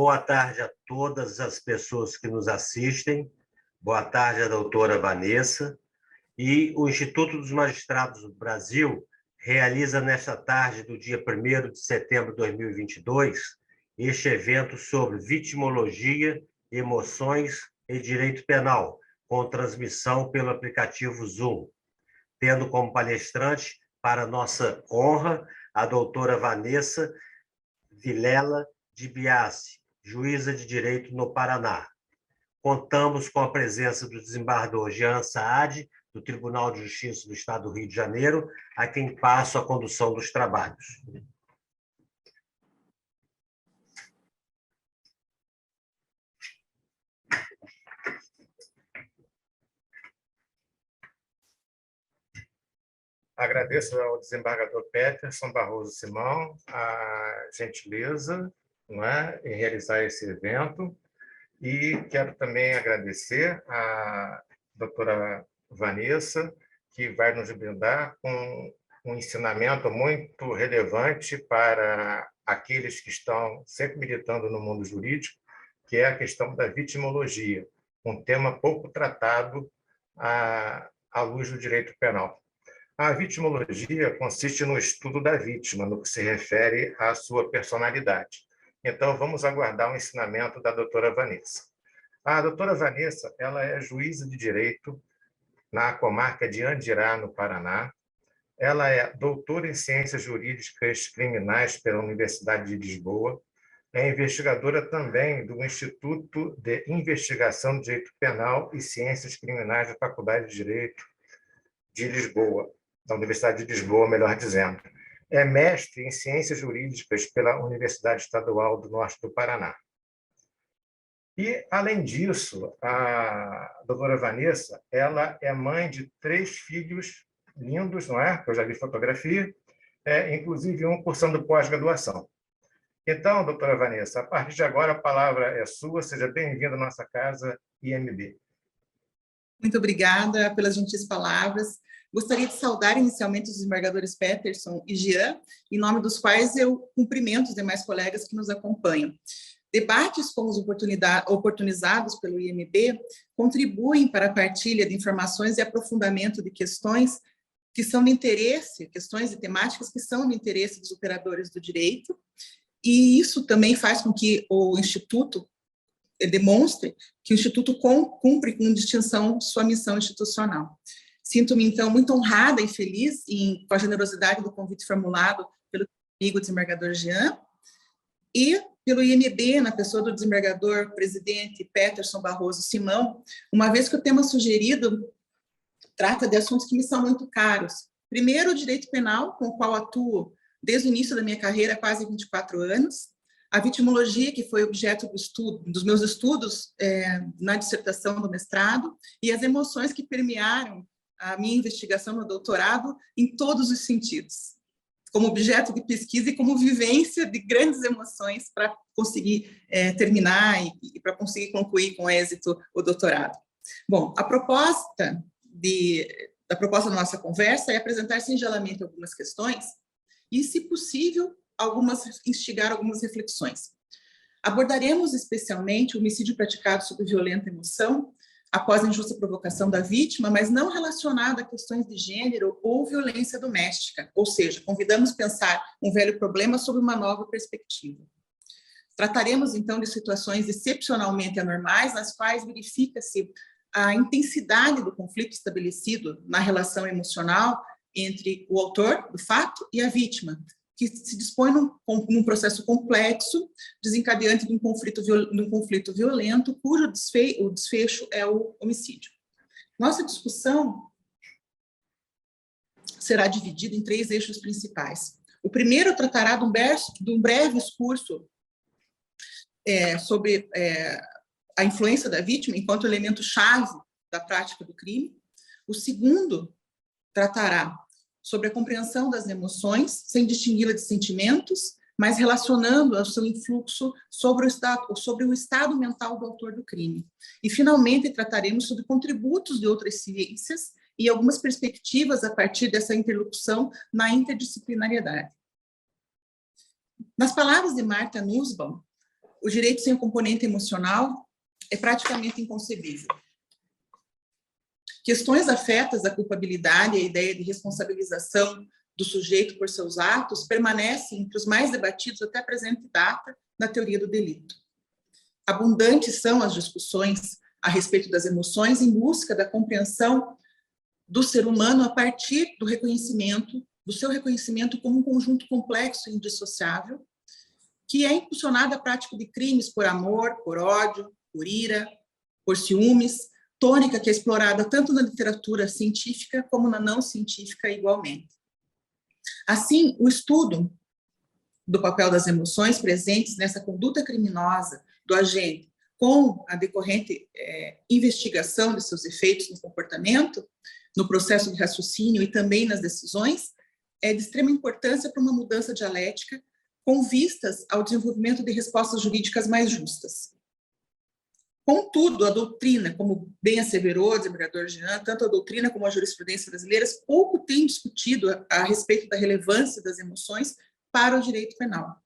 Boa tarde a todas as pessoas que nos assistem. Boa tarde à doutora Vanessa. E o Instituto dos Magistrados do Brasil realiza nesta tarde do dia 1º de setembro de 2022 este evento sobre vitimologia, emoções e direito penal, com transmissão pelo aplicativo Zoom, tendo como palestrante, para nossa honra, a doutora Vanessa Vilela de Biasi, juíza de direito no Paraná. Contamos com a presença do desembargador Jean Saad, do Tribunal de Justiça do Estado do Rio de Janeiro, a quem passo a condução dos trabalhos. Agradeço ao desembargador Peterson Barroso Simão a gentileza, não é, em realizar esse evento, e quero também agradecer à doutora Vanessa, que vai nos brindar com um ensinamento muito relevante para aqueles que estão sempre militando no mundo jurídico, que é a questão da vitimologia, um tema pouco tratado à luz do direito penal. A vitimologia consiste no estudo da vítima, no que se refere à sua personalidade. Então, vamos aguardar o ensinamento da doutora Vanessa. A doutora Vanessa, ela é juíza de direito na comarca de Andirá, no Paraná. Ela é doutora em Ciências Jurídicas Criminais pela Universidade de Lisboa. É investigadora também do Instituto de Investigação do Direito Penal e Ciências Criminais da Faculdade de Direito de Lisboa, da Universidade de Lisboa, melhor dizendo. É mestre em Ciências Jurídicas pela Universidade Estadual do Norte do Paraná. E, além disso, a doutora Vanessa, ela é mãe de 3 filhos lindos, não é? Que eu já vi fotografia, inclusive um cursando pós-graduação. Então, doutora Vanessa, a partir de agora a palavra é sua, seja bem-vinda à nossa casa IMB. Muito obrigada pelas gentis palavras. Gostaria de saudar inicialmente os desembargadores Peterson e Jean, em nome dos quais eu cumprimento os demais colegas que nos acompanham. Debates como os oportunizados pelo IMB contribuem para a partilha de informações e aprofundamento de questões que são de interesse, questões e temáticas que são de interesse dos operadores do direito, e isso também faz com que o Instituto demonstre que o Instituto cumpre com distinção sua missão institucional. Sinto-me, então, muito honrada e feliz com a generosidade do convite formulado pelo amigo desembargador Jean e pelo IMB, na pessoa do desembargador presidente Peterson Barroso Simão, uma vez que o tema sugerido trata de assuntos que me são muito caros. Primeiro, o direito penal, com o qual atuo desde o início da minha carreira, há quase 24 anos, a vitimologia, que foi objeto dos meus estudos na dissertação do mestrado, e as emoções que permearam a minha investigação no doutorado em todos os sentidos, como objeto de pesquisa e como vivência de grandes emoções para conseguir terminar e para conseguir concluir com êxito o doutorado. Bom, a proposta da nossa conversa é apresentar singelamente algumas questões e, se possível, instigar algumas reflexões. Abordaremos especialmente o homicídio praticado sob violenta emoção, após a injusta provocação da vítima, mas não relacionado a questões de gênero ou violência doméstica, ou seja, convidamos a pensar um velho problema sob uma nova perspectiva. Trataremos, então, de situações excepcionalmente anormais, nas quais verifica-se a intensidade do conflito estabelecido na relação emocional entre o autor do fato e a vítima, que se dispõe num processo complexo, desencadeante de um conflito violento, cujo desfecho é o homicídio. Nossa discussão será dividida em 3 eixos principais. O primeiro tratará de um breve discurso sobre a influência da vítima enquanto elemento-chave da prática do crime. O segundo tratará sobre a compreensão das emoções, sem distingui-la de sentimentos, mas relacionando ao seu influxo sobre o estado mental do autor do crime. E, finalmente, trataremos sobre contributos de outras ciências e algumas perspectivas a partir dessa interlocução na interdisciplinariedade. Nas palavras de Martha Nussbaum, o direito sem o componente emocional é praticamente inconcebível. Questões afetas à culpabilidade e à ideia de responsabilização do sujeito por seus atos permanecem entre os mais debatidos até a presente data na teoria do delito. Abundantes são as discussões a respeito das emoções em busca da compreensão do ser humano a partir do seu reconhecimento como um conjunto complexo e indissociável, que é impulsionada a prática de crimes por amor, por ódio, por ira, por ciúmes, tônica que é explorada tanto na literatura científica como na não científica igualmente. Assim, o estudo do papel das emoções presentes nessa conduta criminosa do agente com a decorrente investigação de seus efeitos no comportamento, no processo de raciocínio e também nas decisões, é de extrema importância para uma mudança dialética com vistas ao desenvolvimento de respostas jurídicas mais justas. Contudo, a doutrina, como bem asseverou o desembargador Jean, tanto a doutrina como a jurisprudência brasileiras pouco têm discutido a respeito da relevância das emoções para o direito penal.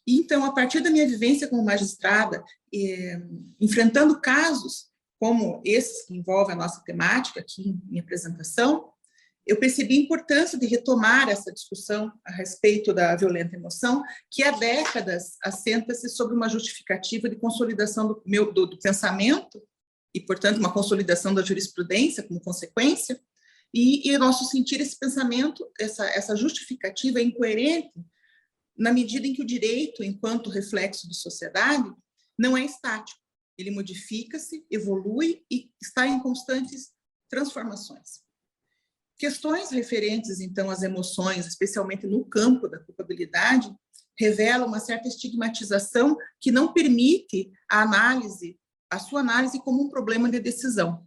E, então, a partir da minha vivência como magistrada, enfrentando casos como esses que envolvem a nossa temática aqui em minha apresentação, eu percebi a importância de retomar essa discussão a respeito da violenta emoção, que há décadas assenta-se sobre uma justificativa de consolidação do pensamento e, portanto, uma consolidação da jurisprudência como consequência, e ao nosso sentir, esse pensamento, essa justificativa é incoerente na medida em que o direito, enquanto reflexo de sociedade, não é estático. Ele modifica-se, evolui e está em constantes transformações. Questões referentes, então, às emoções, especialmente no campo da culpabilidade, revelam uma certa estigmatização que não permite a sua análise como um problema de decisão.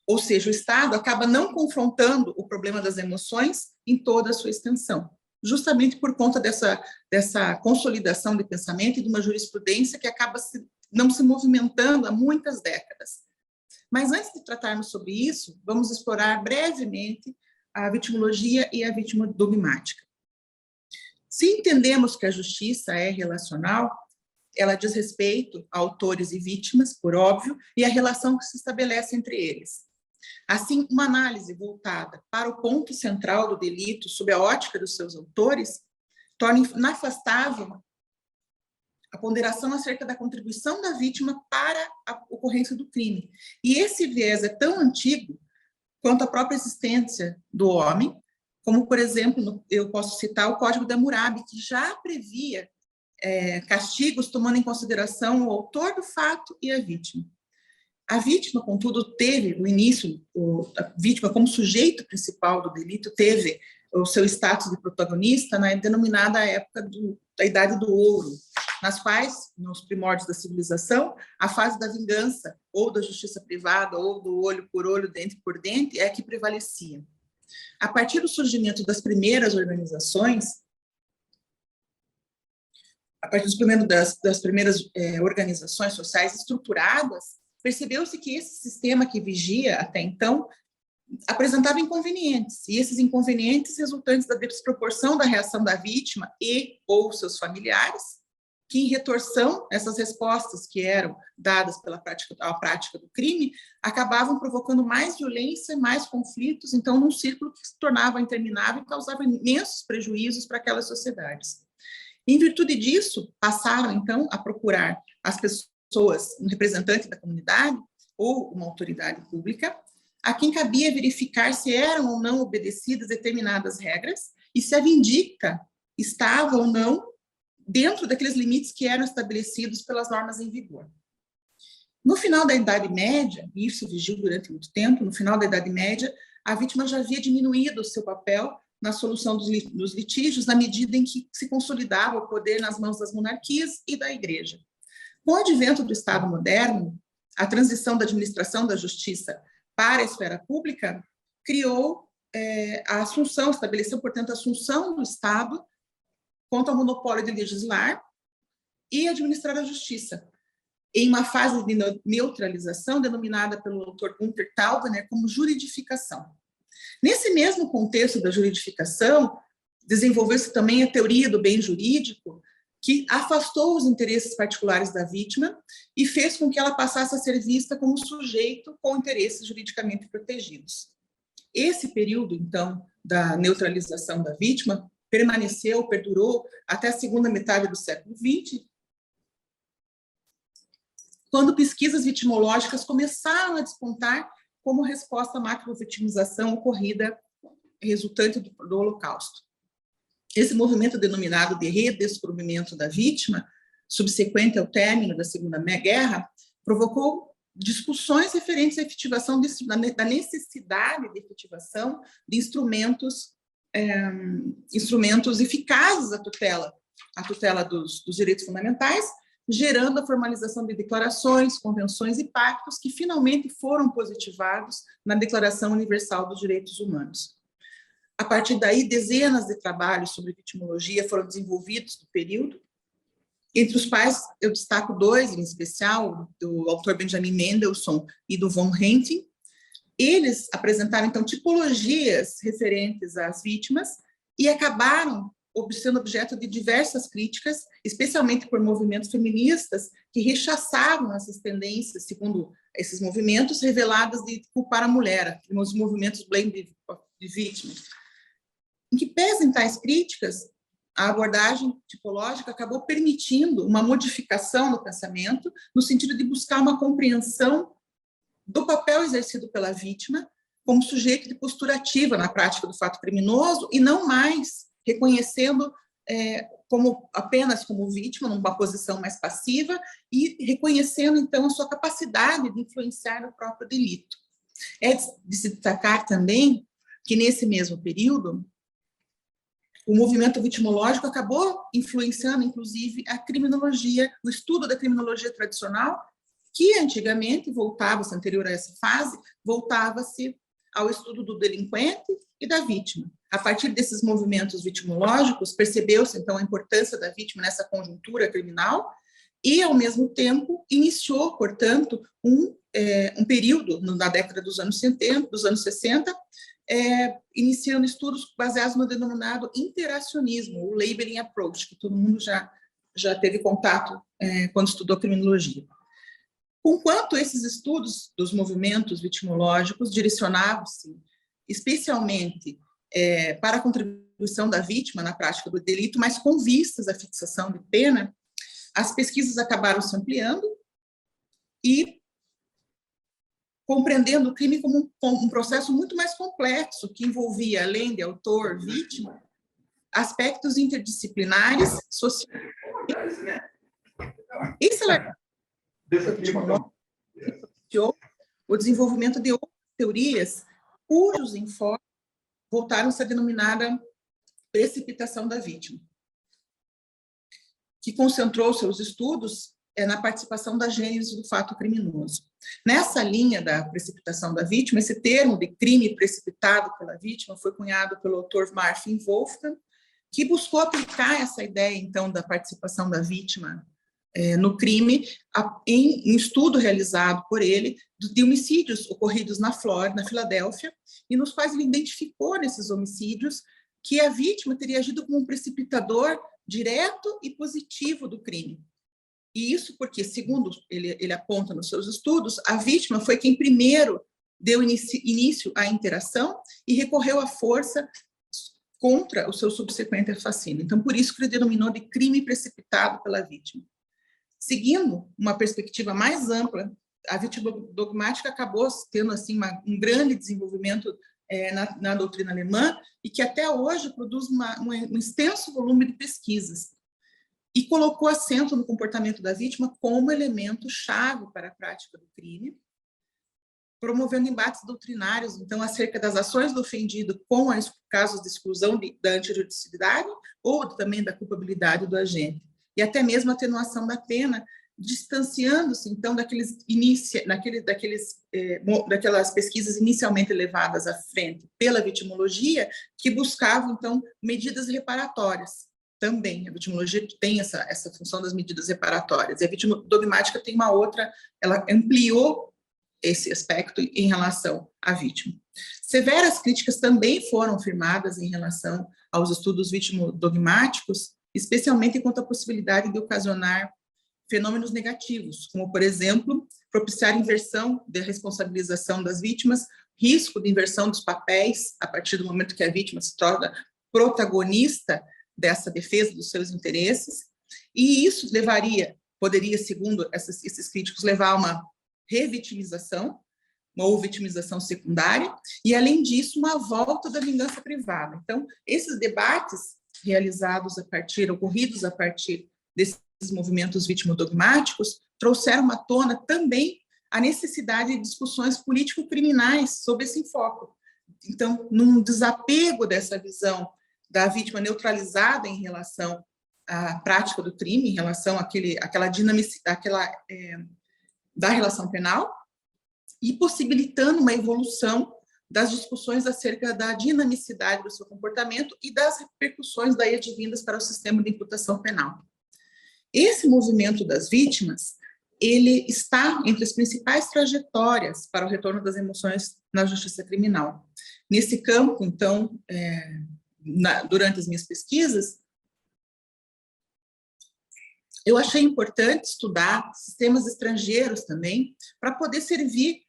Ou seja, o Estado acaba não confrontando o problema das emoções em toda a sua extensão, justamente por conta dessa consolidação de pensamento e de uma jurisprudência que acaba não se movimentando há muitas décadas. Mas antes de tratarmos sobre isso, vamos explorar brevemente a vitimologia e a vítima dogmática. Se entendemos que a justiça é relacional, ela diz respeito a autores e vítimas, por óbvio, e a relação que se estabelece entre eles. Assim, uma análise voltada para o ponto central do delito, sob a ótica dos seus autores, torna inafastável a ponderação acerca da contribuição da vítima para a ocorrência do crime. E esse viés é tão antigo quanto a própria existência do homem, como, por exemplo, eu posso citar o Código de Hammurabi, que já previa castigos tomando em consideração o autor do fato e a vítima. A vítima, contudo, teve, no início, a vítima como sujeito principal do delito, teve o seu status de protagonista na denominada época da Idade do Ouro, nas quais, nos primórdios da civilização, a fase da vingança, ou da justiça privada, ou do olho por olho, dente por dente, é a que prevalecia. A partir do surgimento das primeiras organizações, a partir das primeiras organizações sociais estruturadas, percebeu-se que esse sistema que vigia até então apresentava inconvenientes, e esses inconvenientes resultantes da desproporção da reação da vítima e ou seus familiares, que em retorção, essas respostas que eram dadas pela prática do crime, acabavam provocando mais violência, mais conflitos, então num círculo que se tornava interminável e causava imensos prejuízos para aquelas sociedades. Em virtude disso, passaram então a procurar as pessoas, um representante da comunidade ou uma autoridade pública, a quem cabia verificar se eram ou não obedecidas determinadas regras e se a vindicta estava ou não dentro daqueles limites que eram estabelecidos pelas normas em vigor. No final da Idade Média, e isso vigiu durante muito tempo, no final da Idade Média, a vítima já havia diminuído o seu papel na solução dos litígios, na medida em que se consolidava o poder nas mãos das monarquias e da Igreja. Com o advento do Estado moderno, a transição da administração da justiça para a esfera pública criou a assunção, estabeleceu, portanto, a assunção do Estado quanto ao monopólio de legislar e administrar a justiça, em uma fase de neutralização denominada pelo autor Gunther Taubner como juridificação. Nesse mesmo contexto da juridificação, desenvolveu-se também a teoria do bem jurídico, que afastou os interesses particulares da vítima e fez com que ela passasse a ser vista como sujeito com interesses juridicamente protegidos. Esse período, então, da neutralização da vítima perdurou até a segunda metade do século XX, quando pesquisas vitimológicas começaram a despontar como resposta à macrovitimização ocorrida resultante do Holocausto. Esse movimento denominado de redescobrimento da vítima, subsequente ao término da Segunda Guerra, provocou discussões referentes à efetivação da necessidade de efetivação de instrumentos eficazes à tutela dos direitos fundamentais, gerando a formalização de declarações, convenções e pactos que finalmente foram positivados na Declaração Universal dos Direitos Humanos. A partir daí, dezenas de trabalhos sobre vitimologia foram desenvolvidos no período, entre os quais eu destaco dois, em especial, do autor Benjamin Mendelssohn e do von Henting. Eles apresentaram, então, tipologias referentes às vítimas e acabaram sendo objeto de diversas críticas, especialmente por movimentos feministas que rechaçavam essas tendências, segundo esses movimentos, reveladas de culpar a mulher, os movimentos blame the victim. Em que pesem tais críticas, a abordagem tipológica acabou permitindo uma modificação no pensamento, no sentido de buscar uma compreensão do papel exercido pela vítima como sujeito de postura ativa na prática do fato criminoso e não mais reconhecendo apenas como vítima, numa posição mais passiva, e reconhecendo, então, a sua capacidade de influenciar o próprio delito. É de se destacar também que, nesse mesmo período, o movimento vitimológico acabou influenciando, inclusive, a criminologia, o estudo da criminologia tradicional, que antigamente voltava-se, anterior a essa fase, voltava-se ao estudo do delinquente e da vítima. A partir desses movimentos vitimológicos, percebeu-se, então, a importância da vítima nessa conjuntura criminal e, ao mesmo tempo, iniciou, portanto, um período, na década dos anos 60, iniciando estudos baseados no denominado interacionismo, o labeling approach, que todo mundo já teve contato quando estudou criminologia. Conquanto esses estudos dos movimentos vitimológicos direcionavam-se especialmente para a contribuição da vítima na prática do delito, mas com vistas à fixação de pena, as pesquisas acabaram se ampliando e compreendendo o crime como um processo muito mais complexo, que envolvia, além de autor, vítima, aspectos interdisciplinares, sociais. Isso o desenvolvimento de outras teorias cujos enfoques voltaram-se à denominada precipitação da vítima, que concentrou seus estudos na participação da gênese do fato criminoso. Nessa linha da precipitação da vítima, esse termo de crime precipitado pela vítima foi cunhado pelo autor Martin Wolfgang, que buscou aplicar essa ideia, então, da participação da vítima no crime, em estudo realizado por ele, de homicídios ocorridos na Flórida, na Filadélfia, e nos quais ele identificou nesses homicídios que a vítima teria agido como um precipitador direto e positivo do crime. E isso porque, segundo ele aponta nos seus estudos, a vítima foi quem primeiro deu início à interação e recorreu à força contra o seu subsequente assassino. Então, por isso que ele denominou de crime precipitado pela vítima. Seguindo uma perspectiva mais ampla, a vítima dogmática acabou tendo assim, um grande desenvolvimento na doutrina alemã e que até hoje produz um extenso volume de pesquisas e colocou acento no comportamento da vítima como elemento-chave para a prática do crime, promovendo embates doutrinários, então, acerca das ações do ofendido com os casos de exclusão da antijudicialidade ou também da culpabilidade do agente, e até mesmo a atenuação da pena, distanciando-se, então, daquelas pesquisas inicialmente levadas à frente pela vitimologia, que buscavam, então, medidas reparatórias. Também, a vitimologia tem essa função das medidas reparatórias, e a vítima dogmática tem uma outra, ela ampliou esse aspecto em relação à vítima. Severas críticas também foram firmadas em relação aos estudos vitimodogmáticos, especialmente quanto à possibilidade de ocasionar fenômenos negativos, como, por exemplo, propiciar inversão de responsabilização das vítimas, risco de inversão dos papéis a partir do momento que a vítima se torna protagonista dessa defesa dos seus interesses, e isso poderia, segundo esses críticos, levar a uma revitimização, ou vitimização secundária, e, além disso, uma volta da vingança privada. Então, esses debates ocorridos a partir desses movimentos vítima-dogmáticos, trouxeram à tona também a necessidade de discussões político-criminais sobre esse enfoque. Então, num desapego dessa visão da vítima neutralizada em relação à prática do crime, em relação àquela dinamicidade, da relação penal, e possibilitando uma evolução das discussões acerca da dinamicidade do seu comportamento e das repercussões daí advindas para o sistema de imputação penal. Esse movimento das vítimas, ele está entre as principais trajetórias para o retorno das emoções na justiça criminal. Nesse campo, então, durante as minhas pesquisas, eu achei importante estudar sistemas estrangeiros também, para poder servir,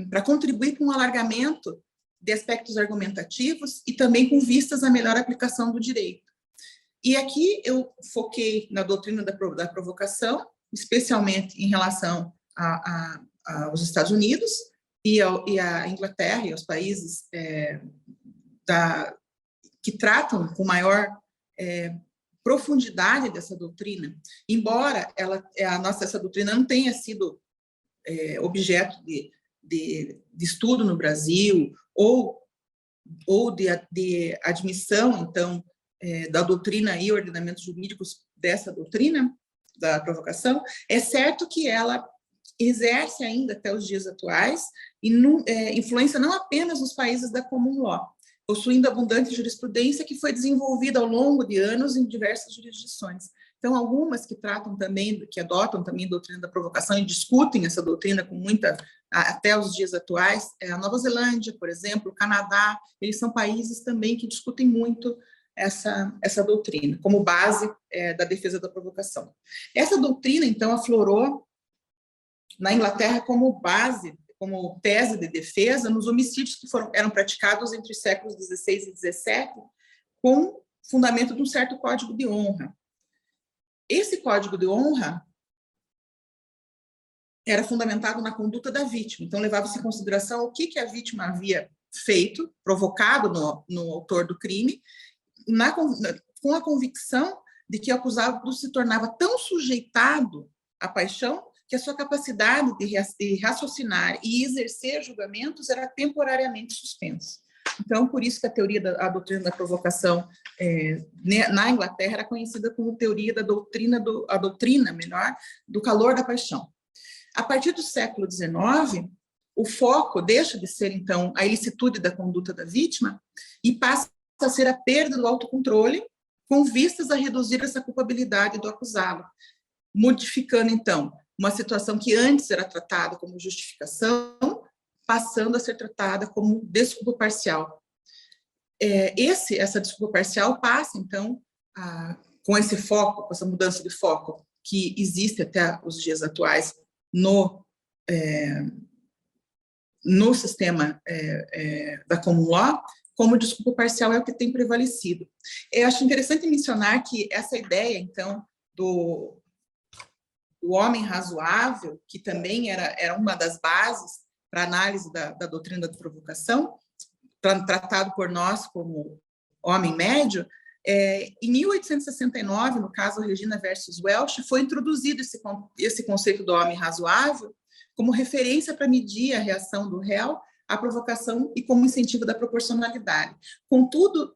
para contribuir com um alargamento de aspectos argumentativos e também com vistas à melhor aplicação do direito. E aqui eu foquei na doutrina da provocação, especialmente em relação aos Estados Unidos e à Inglaterra e aos países que tratam com maior profundidade dessa doutrina, embora essa doutrina não tenha sido objeto de estudo no Brasil ou de admissão, então, da doutrina e ordenamentos jurídicos dessa doutrina da provocação, é certo que ela exerce ainda até os dias atuais e influência não apenas nos países da common law, possuindo abundante jurisprudência que foi desenvolvida ao longo de anos em diversas jurisdições. Então, algumas que adotam também a doutrina da provocação e discutem essa doutrina com até os dias atuais, a Nova Zelândia, por exemplo, o Canadá, eles são países também que discutem muito essa doutrina, como base da defesa da provocação. Essa doutrina, então, aflorou na Inglaterra como base, como tese de defesa nos homicídios que eram praticados entre os séculos XVI e XVII, com fundamento de um certo código de honra. Esse código de honra era fundamentado na conduta da vítima, então levava-se em consideração o que a vítima havia feito, provocado no autor do crime, com a convicção de que o acusado se tornava tão sujeitado à paixão que a sua capacidade de raciocinar e exercer julgamentos era temporariamente suspensa. Então, por isso que a doutrina da provocação na Inglaterra era conhecida como teoria da doutrina do calor da paixão. A partir do século XIX, o foco deixa de ser, então, a ilicitude da conduta da vítima e passa a ser a perda do autocontrole, com vistas a reduzir essa culpabilidade do acusado, modificando, então, uma situação que antes era tratada como justificação, passando a ser tratada como desculpa parcial. Essa desculpa parcial passa, então, com esse foco, com essa mudança de foco que existe até os dias atuais no sistema da common law, como desculpa parcial é o que tem prevalecido. Eu acho interessante mencionar que essa ideia, então, do homem razoável, que também era uma das bases para análise da doutrina da provocação, tratado por nós como homem médio, em 1869, no caso Regina versus Welch, foi introduzido esse conceito do homem razoável como referência para medir a reação do réu à provocação e como incentivo da proporcionalidade. Contudo,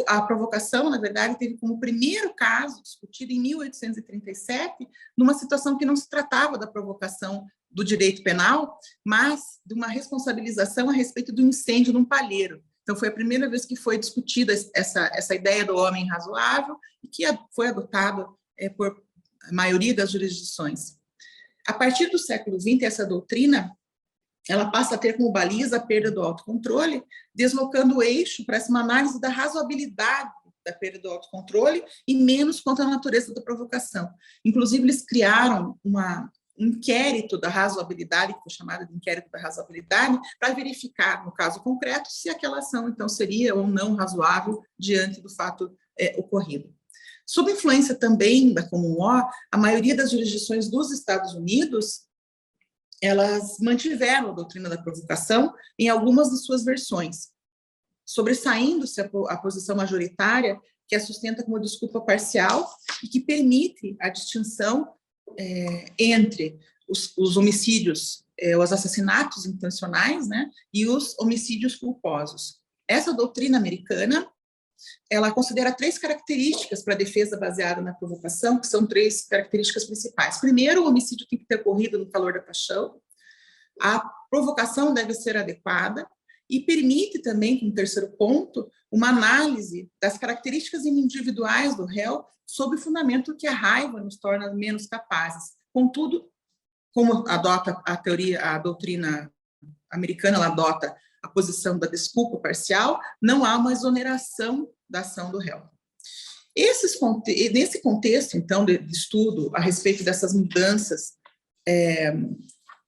a provocação, na verdade, teve como primeiro caso discutido em 1837, numa situação que não se tratava da provocação do direito penal, mas de uma responsabilização a respeito do incêndio num palheiro. Então, foi a primeira vez que foi discutida essa ideia do homem razoável e que foi adotada por a maioria das jurisdições. A partir do século XX, essa doutrina ela passa a ter como baliza a perda do autocontrole, deslocando o eixo para essa análise da razoabilidade da perda do autocontrole e menos quanto à natureza da provocação. Inclusive, eles criaram um inquérito da razoabilidade, que foi chamado de inquérito da razoabilidade, para verificar, no caso concreto, se aquela ação, então, seria ou não razoável diante do fato ocorrido. Sob influência também da Common Law, a maioria das jurisdições dos Estados Unidos, elas mantiveram a doutrina da provocação em algumas de suas versões, sobressaindo-se a posição majoritária, que a sustenta como desculpa parcial e que permite a distinção entre os homicídios, os assassinatos intencionais, né, e os homicídios culposos. Essa doutrina americana, ela considera 3 características para a defesa baseada na provocação, que são 3 características principais. Primeiro, o homicídio tem que ter ocorrido no calor da paixão, a provocação deve ser adequada, e permite também, como terceiro ponto, uma análise das características individuais do réu sob o fundamento que a raiva nos torna menos capazes. Contudo, como adota a doutrina americana, ela adota a posição da desculpa parcial, não há uma exoneração da ação do réu. Nesse contexto, então, de estudo a respeito dessas mudanças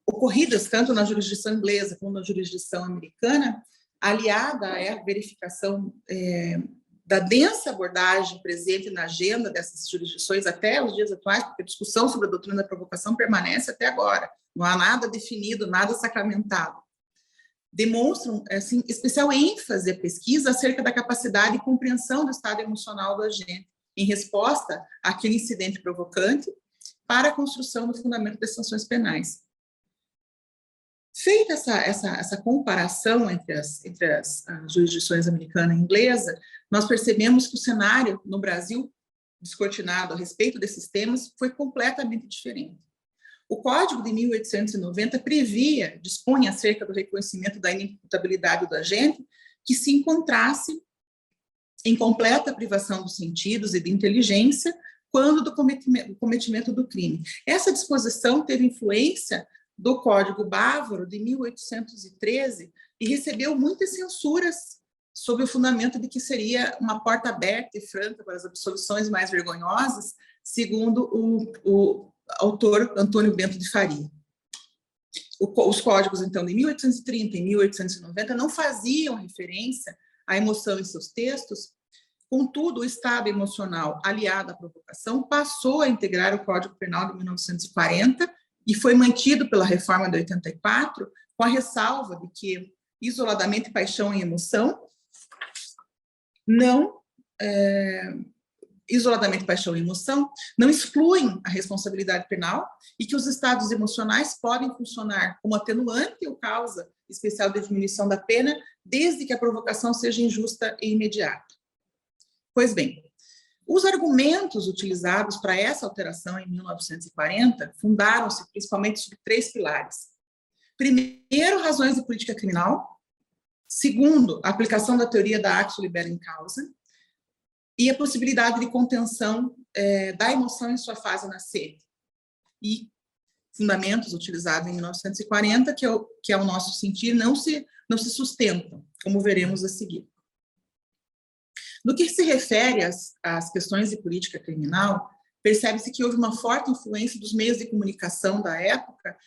ocorridas tanto na jurisdição inglesa como na jurisdição americana, aliada à verificação da densa abordagem presente na agenda dessas jurisdições até os dias atuais, porque a discussão sobre a doutrina da provocação permanece até agora, não há nada definido, nada sacramentado. Demonstram, assim, especial ênfase à pesquisa acerca da capacidade e compreensão do estado emocional do agente, em resposta àquele incidente provocante, para a construção do fundamento das sanções penais. Feita essa comparação entre as jurisdições americana e inglesa, nós percebemos que o cenário no Brasil, descortinado a respeito desses temas, foi completamente diferente. O Código de 1890 dispunha acerca do reconhecimento da inimputabilidade do agente que se encontrasse em completa privação dos sentidos e de inteligência quando do cometimento do crime. Essa disposição teve influência do Código Bávaro de 1813 e recebeu muitas censuras sob o fundamento de que seria uma porta aberta e franca para as absolvições mais vergonhosas, segundo o autor Antônio Bento de Faria. Os códigos, então, de 1830 e 1890 não faziam referência à emoção em seus textos, contudo, o estado emocional aliado à provocação passou a integrar o Código Penal de 1940 e foi mantido pela reforma de 84, com a ressalva de que isoladamente paixão e emoção não excluem a responsabilidade penal e que os estados emocionais podem funcionar como atenuante ou causa especial de diminuição da pena, desde que a provocação seja injusta e imediata. Pois bem, os argumentos utilizados para essa alteração em 1940 fundaram-se principalmente sobre 3 pilares. Primeiro, razões de política criminal. Segundo, a aplicação da teoria da actio libera in causa. E a possibilidade de contenção da emoção em sua fase nascente. E fundamentos utilizados em 1940, que ao nosso sentir não se sustentam, como veremos a seguir. No que se refere às questões de política criminal, percebe-se que houve uma forte influência dos meios de comunicação da época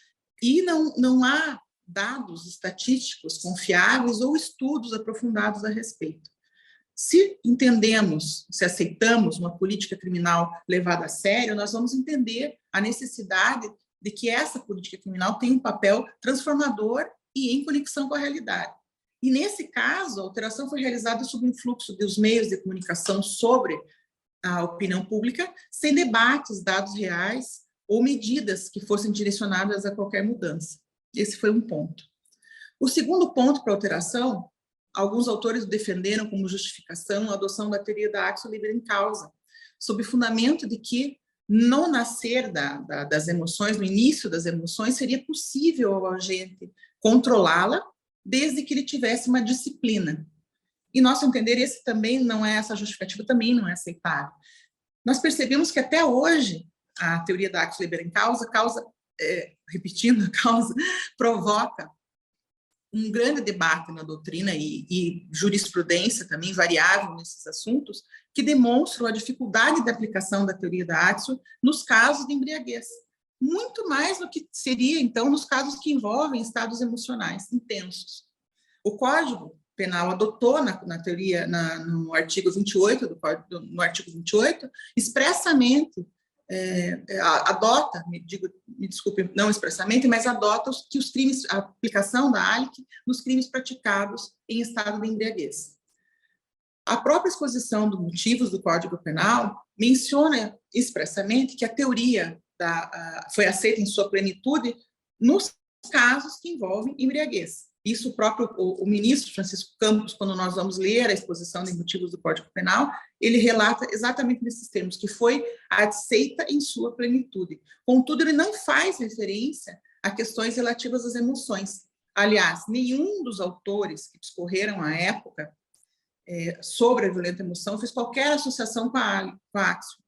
e não há dados estatísticos confiáveis ou estudos aprofundados a respeito. Se entendemos, se aceitamos uma política criminal levada a sério, nós vamos entender a necessidade de que essa política criminal tenha um papel transformador e em conexão com a realidade. E, nesse caso, a alteração foi realizada sob o influxo dos meios de comunicação sobre a opinião pública, sem debates, dados reais ou medidas que fossem direcionadas a qualquer mudança. Esse foi um ponto. O segundo ponto para a alteração, alguns autores defenderam como justificação a adoção da teoria da actio libera in causa, sob o fundamento de que, no nascer das emoções, no início das emoções, seria possível ao agente controlá-la, desde que ele tivesse uma disciplina. E, nosso entender, essa justificativa também não é aceitável. Nós percebemos que até hoje a teoria da actio libera in causa, repetindo a causa, provoca um grande debate na doutrina e jurisprudência também variável nesses assuntos, que demonstram a dificuldade de aplicação da teoria da Addison nos casos de embriaguez, muito mais do que seria, então, nos casos que envolvem estados emocionais intensos. O Código Penal adotou na teoria, no artigo 28 no artigo 28, expressamente adota, me desculpe, não expressamente, mas adota que os crimes, a aplicação da ALIC nos crimes praticados em estado de embriaguez. A própria exposição dos motivos do Código Penal menciona expressamente que a teoria foi aceita em sua plenitude nos casos que envolvem embriaguez. Isso o próprio o ministro Francisco Campos, quando nós vamos ler a exposição de motivos do Código Penal, ele relata exatamente nesses termos, que foi aceita em sua plenitude. Contudo, ele não faz referência a questões relativas às emoções. Aliás, nenhum dos autores que discorreram à época sobre a violenta emoção fez qualquer associação com a Addison.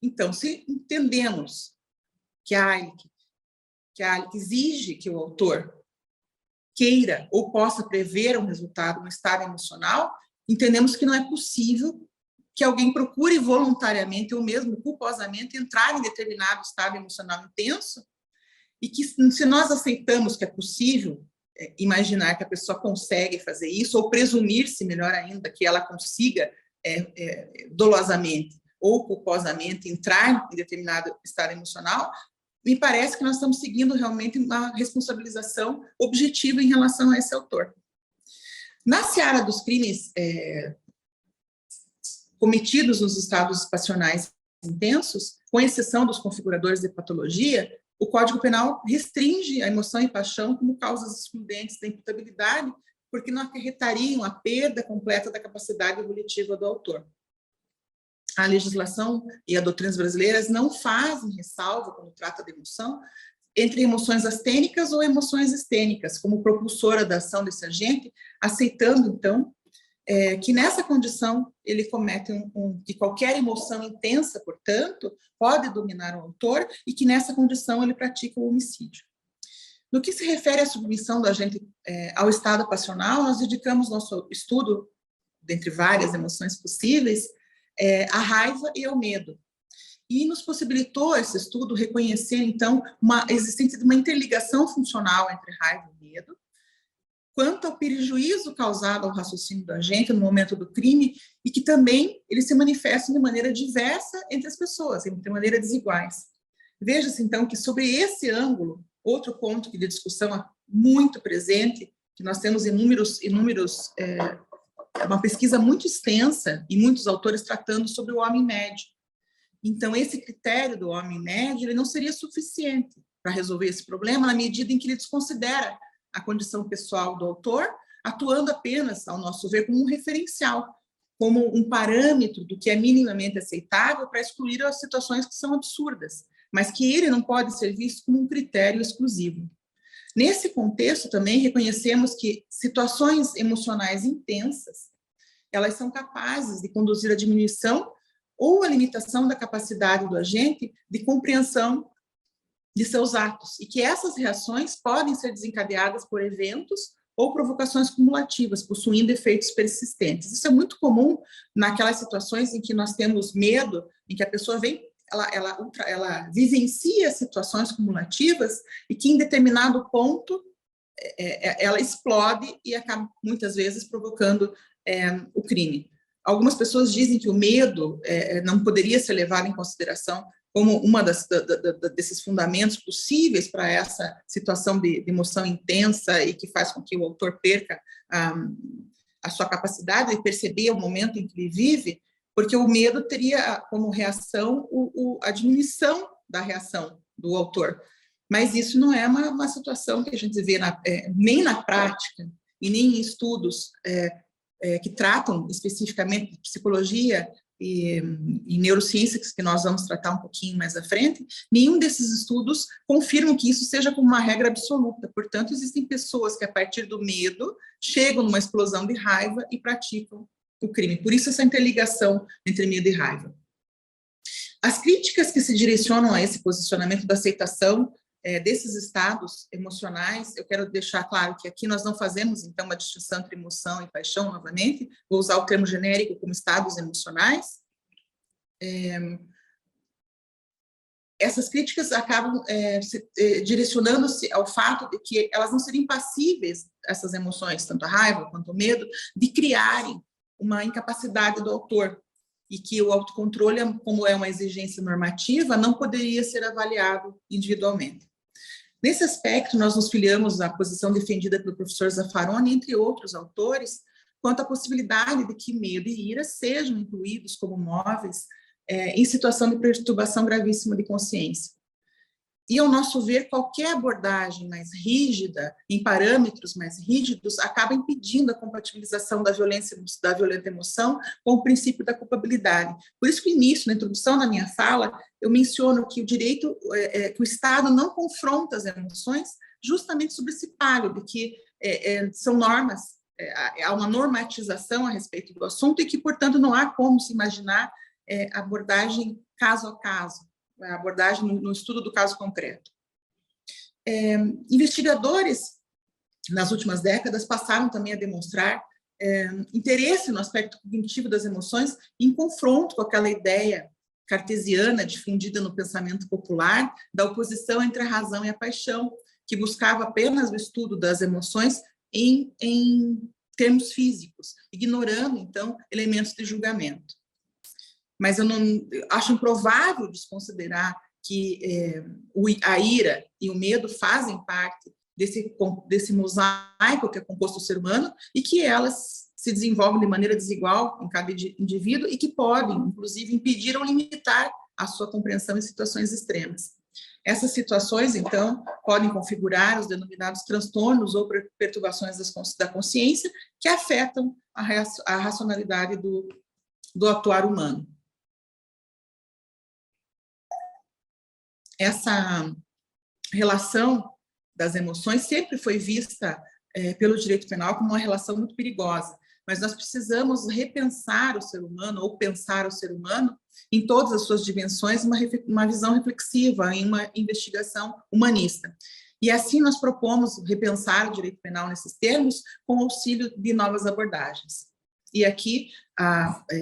Então, se entendemos que a ALIC exige que o autor queira ou possa prever um resultado no estado emocional, entendemos que não é possível que alguém procure voluntariamente ou mesmo culposamente entrar em determinado estado emocional intenso e que, se nós aceitamos que é possível imaginar que a pessoa consegue fazer isso ou presumir-se, melhor ainda, que ela consiga dolosamente ou culposamente entrar em determinado estado emocional, me parece que nós estamos seguindo realmente uma responsabilização objetiva em relação a esse autor. Na seara dos crimes cometidos nos estados passionais intensos, com exceção dos configuradores de patologia, o Código Penal restringe a emoção e paixão como causas excludentes da imputabilidade, porque não acarretariam a perda completa da capacidade evolutiva do autor. A legislação e as doutrinas brasileiras não fazem ressalva, quando trata de emoção, entre emoções astênicas ou emoções estênicas, como propulsora da ação desse agente, aceitando, então, que nessa condição ele comete que qualquer emoção intensa, portanto, pode dominar o autor e que nessa condição ele pratica o homicídio. No que se refere à submissão do agente ao estado passional, nós dedicamos nosso estudo, dentre várias emoções possíveis, a raiva e ao medo. E nos possibilitou esse estudo reconhecer, então, uma existência de uma interligação funcional entre raiva e medo, quanto ao prejuízo causado ao raciocínio do agente no momento do crime, e que também eles se manifestam de maneira diversa entre as pessoas, de maneira desiguais. Veja-se, então, que sobre esse ângulo, outro ponto de discussão muito presente, que nós temos uma pesquisa muito extensa e muitos autores tratando sobre o homem médio. Então, esse critério do homem médio ele não seria suficiente para resolver esse problema na medida em que ele desconsidera a condição pessoal do autor, atuando apenas, ao nosso ver, como um referencial, como um parâmetro do que é minimamente aceitável para excluir as situações que são absurdas, mas que ele não pode ser visto como um critério exclusivo. Nesse contexto, também reconhecemos que situações emocionais intensas, elas são capazes de conduzir à diminuição ou à limitação da capacidade do agente de compreensão de seus atos, e que essas reações podem ser desencadeadas por eventos ou provocações cumulativas, possuindo efeitos persistentes. Isso é muito comum naquelas situações em que nós temos medo, em que a pessoa vem, ela vivencia situações cumulativas e que em determinado ponto ela explode e acaba muitas vezes provocando o crime. Algumas pessoas dizem que o medo não poderia ser levado em consideração como uma desses fundamentos possíveis para essa situação de emoção intensa e que faz com que o autor perca a sua capacidade de perceber o momento em que ele vive, porque o medo teria como reação a diminuição da reação do autor. Mas isso não é uma situação que a gente vê nem na prática e nem em estudos que tratam especificamente de psicologia e neurociências, que nós vamos tratar um pouquinho mais à frente. Nenhum desses estudos confirmam que isso seja como uma regra absoluta. Portanto, existem pessoas que, a partir do medo, chegam numa explosão de raiva e praticam o crime. Por isso, essa interligação entre medo e raiva. As críticas que se direcionam a esse posicionamento da aceitação desses estados emocionais, eu quero deixar claro que aqui nós não fazemos, então, uma distinção entre emoção e paixão, novamente, vou usar o termo genérico como estados emocionais. Essas críticas acabam direcionando-se ao fato de que elas não seriam passíveis, essas emoções, tanto a raiva quanto o medo, de criarem uma incapacidade do autor, e que o autocontrole, como é uma exigência normativa, não poderia ser avaliado individualmente. Nesse aspecto, nós nos filiamos à posição defendida pelo professor Zaffaroni, entre outros autores, quanto à possibilidade de que medo e ira sejam incluídos como móveis em situação de perturbação gravíssima de consciência. E, ao nosso ver, qualquer abordagem mais rígida, em parâmetros mais rígidos, acaba impedindo a compatibilização da violenta emoção com o princípio da culpabilidade. Por isso que, no início, na introdução da minha fala, eu menciono que o direito, que o Estado não confronta as emoções, justamente sobre esse palo de que são normas, há uma normatização a respeito do assunto e que, portanto, não há como se imaginar abordagem caso a caso, a abordagem no estudo do caso concreto. Investigadores, nas últimas décadas, passaram também a demonstrar interesse no aspecto cognitivo das emoções em confronto com aquela ideia cartesiana difundida no pensamento popular da oposição entre a razão e a paixão, que buscava apenas o estudo das emoções em termos físicos, ignorando, então, elementos de julgamento. Mas eu acho improvável desconsiderar que a ira e o medo fazem parte desse mosaico que é composto do ser humano e que elas se desenvolvem de maneira desigual em cada indivíduo e que podem, inclusive, impedir ou limitar a sua compreensão em situações extremas. Essas situações, então, podem configurar os denominados transtornos ou perturbações da consciência que afetam a racionalidade do atuar humano. Essa relação das emoções sempre foi vista pelo direito penal como uma relação muito perigosa, mas nós precisamos repensar o ser humano, ou pensar o ser humano, em todas as suas dimensões, uma visão reflexiva, em uma investigação humanista. E assim nós propomos repensar o direito penal nesses termos, com o auxílio de novas abordagens. E aqui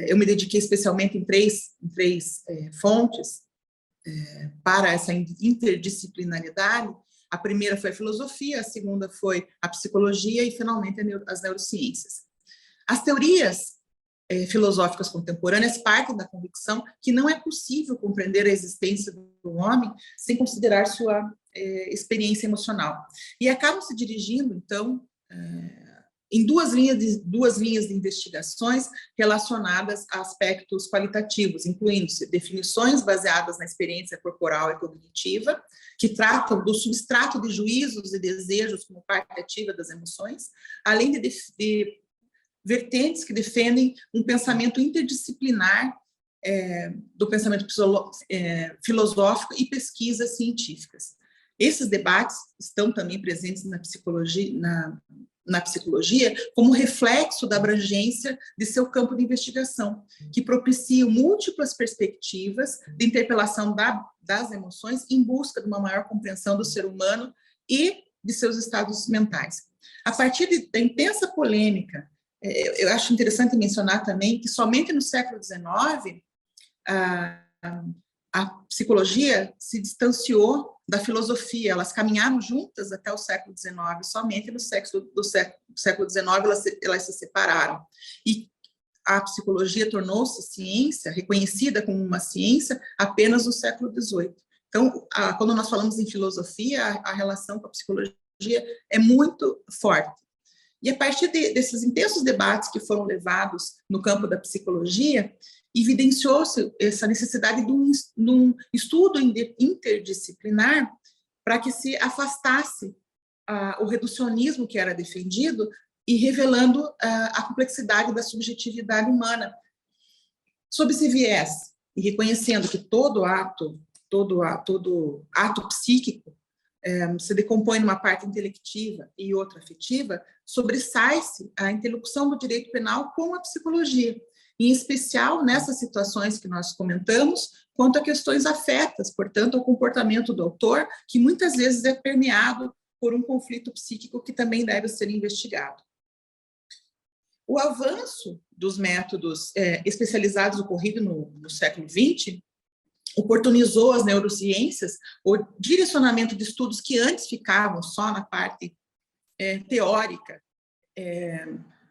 eu me dediquei especialmente em três fontes, para essa interdisciplinaridade. A primeira foi a filosofia, a segunda foi a psicologia e, finalmente, as neurociências. As teorias filosóficas contemporâneas partem da convicção que não é possível compreender a existência do homem sem considerar sua experiência emocional. E acabam se dirigindo, então, em duas linhas de investigações relacionadas a aspectos qualitativos, incluindo-se definições baseadas na experiência corporal e cognitiva, que tratam do substrato de juízos e desejos como parte ativa das emoções, além de vertentes que defendem um pensamento interdisciplinar do pensamento filosófico e pesquisas científicas. Esses debates estão também presentes na psicologia como reflexo da abrangência de seu campo de investigação, que propiciam múltiplas perspectivas de interpelação das emoções em busca de uma maior compreensão do ser humano e de seus estados mentais. A partir da intensa polêmica, eu acho interessante mencionar também que somente no século XIX a psicologia se distanciou da filosofia, elas caminharam juntas até o século XIX, somente no século XIX elas se separaram. E a psicologia tornou-se ciência, reconhecida como uma ciência, apenas no século XVIII. Então, quando nós falamos em filosofia, a relação com a psicologia é muito forte. E a partir desses intensos debates que foram levados no campo da psicologia, evidenciou-se essa necessidade de um estudo interdisciplinar para que se afastasse o reducionismo que era defendido e revelando a complexidade da subjetividade humana. Sob esse viés, e reconhecendo que todo ato psíquico se decompõe numa parte intelectiva e outra afetiva, sobressai-se a interlocução do direito penal com a psicologia. em especial nessas situações que nós comentamos, quanto a questões afetas, portanto, ao comportamento do autor, que muitas vezes é permeado por um conflito psíquico que também deve ser investigado. O avanço dos métodos especializados ocorrido no século XX oportunizou as neurociências o direcionamento de estudos que antes ficavam só na parte teórica,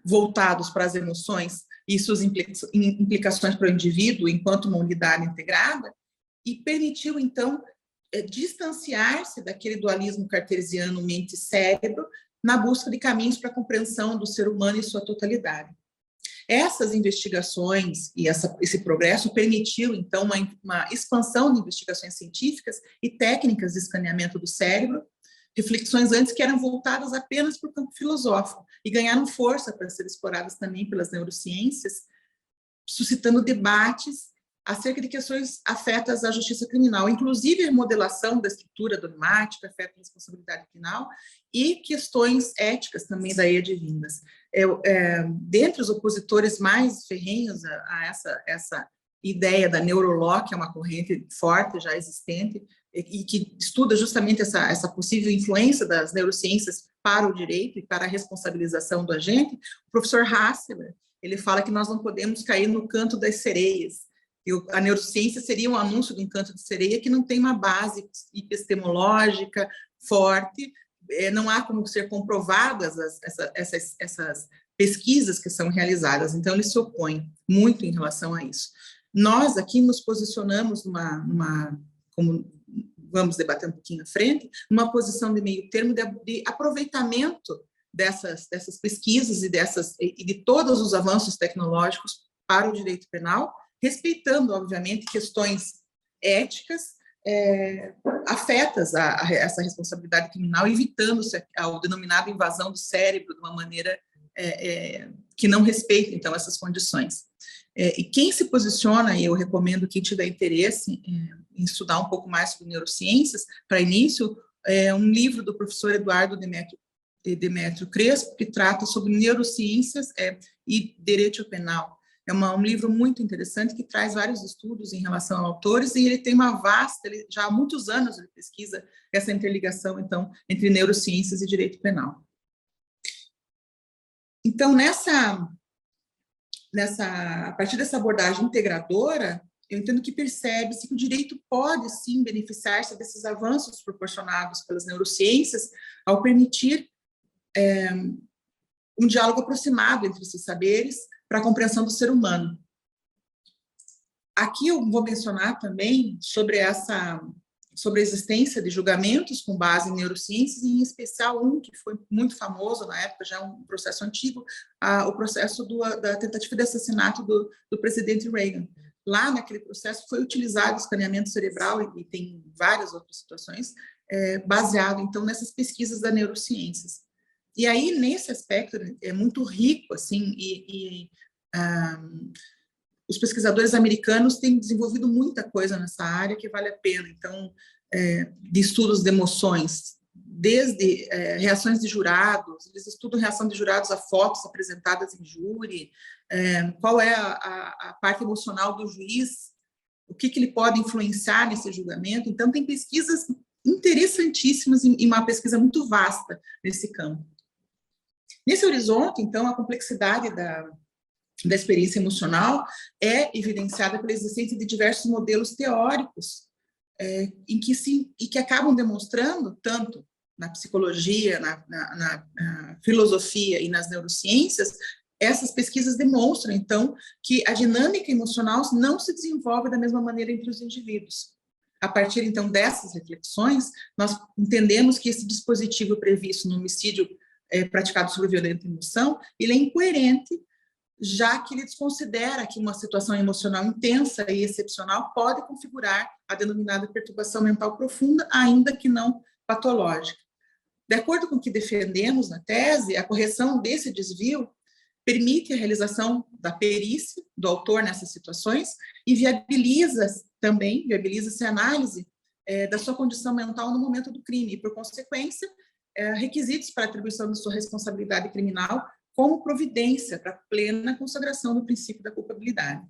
voltados para as emoções e suas implicações para o indivíduo enquanto uma unidade integrada, e permitiu, então, distanciar-se daquele dualismo cartesiano mente-cérebro na busca de caminhos para a compreensão do ser humano e sua totalidade. Essas investigações e esse progresso permitiu, então, uma expansão de investigações científicas e técnicas de escaneamento do cérebro, reflexões antes que eram voltadas apenas para o campo filosófico e ganharam força para ser exploradas também pelas neurociências, suscitando debates acerca de questões afetas à justiça criminal, inclusive a remodelação da estrutura dogmática, afeta a responsabilidade penal, e questões éticas também daí advindas. Dentre os opositores mais ferrenhos a essa ideia da neurolaw, que é uma corrente forte, já existente, e que estuda justamente essa possível influência das neurociências para o direito e para a responsabilização do agente, o professor Hassler, ele fala que nós não podemos cair no canto das sereias. A neurociência seria um anúncio de um canto de sereia que não tem uma base epistemológica forte, não há como ser comprovadas essas pesquisas que são realizadas, então ele se opõe muito em relação a isso. Nós aqui nos posicionamos como vamos debater um pouquinho à frente, numa posição de meio termo de aproveitamento dessas pesquisas e de todos os avanços tecnológicos para o direito penal, respeitando, obviamente, questões éticas afetas a essa responsabilidade criminal, evitando-se a denominada invasão do cérebro de uma maneira que não respeita, então, essas condições. E quem se posiciona, e eu recomendo quem tiver interesse em estudar um pouco mais sobre neurociências, para início, um livro do professor Eduardo Demétrio Crespo, que trata sobre neurociências e direito penal. É um livro muito interessante que traz vários estudos em relação a autores, e ele tem já há muitos anos ele pesquisa essa interligação, então, entre neurociências e direito penal. Então, a partir dessa abordagem integradora, eu entendo que percebe-se que o direito pode, sim, beneficiar-se desses avanços proporcionados pelas neurociências ao permitir um diálogo aproximado entre esses saberes para a compreensão do ser humano. Aqui eu vou mencionar também sobre a existência de julgamentos com base em neurociências, e em especial um que foi muito famoso na época, já é um processo antigo, o processo da tentativa de assassinato do presidente Reagan. Lá naquele processo foi utilizado o escaneamento cerebral, e tem várias outras situações, baseado então nessas pesquisas das neurociências. E aí, nesse aspecto, é muito rico, assim, os pesquisadores americanos têm desenvolvido muita coisa nessa área que vale a pena. Então, de estudos de emoções, desde reações de jurados, eles estudam reação de jurados a fotos apresentadas em júri, qual é a parte emocional do juiz, o que ele pode influenciar nesse julgamento. Então, tem pesquisas interessantíssimas e uma pesquisa muito vasta nesse campo. Nesse horizonte, então, a complexidade da experiência emocional é evidenciada pela existência de diversos modelos teóricos e que acabam demonstrando, tanto na psicologia, na filosofia e nas neurociências, essas pesquisas demonstram, então, que a dinâmica emocional não se desenvolve da mesma maneira entre os indivíduos. A partir, então, dessas reflexões, nós entendemos que esse dispositivo previsto no homicídio praticado sobre violenta emoção, ele é incoerente, já que ele desconsidera que uma situação emocional intensa e excepcional pode configurar a denominada perturbação mental profunda, ainda que não patológica. De acordo com o que defendemos na tese, a correção desse desvio permite a realização da perícia do autor nessas situações e viabiliza-se a análise da sua condição mental no momento do crime e, por consequência, requisitos para atribuição de sua responsabilidade criminal como providência para a plena consagração do princípio da culpabilidade.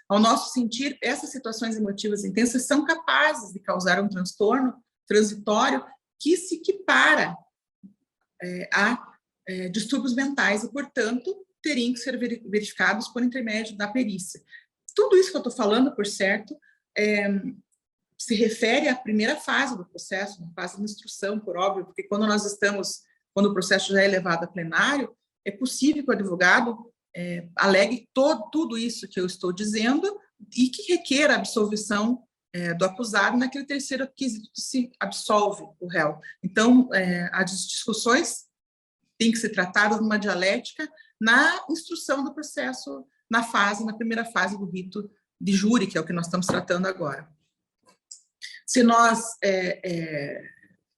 Ao nosso sentir, essas situações emotivas intensas são capazes de causar um transtorno transitório que se equipara a distúrbios mentais e, portanto, teriam que ser verificados por intermédio da perícia. Tudo isso que eu estou falando, por certo, se refere à primeira fase do processo, na fase de instrução, por óbvio, porque quando o processo já é levado a plenário, é possível que o advogado alegue tudo isso que eu estou dizendo e que requer a absolvição do acusado naquele terceiro requisito que se absolve o réu. Então, as discussões têm que ser tratadas numa dialética na instrução do processo, na primeira fase do rito de júri, que é o que nós estamos tratando agora. Se nós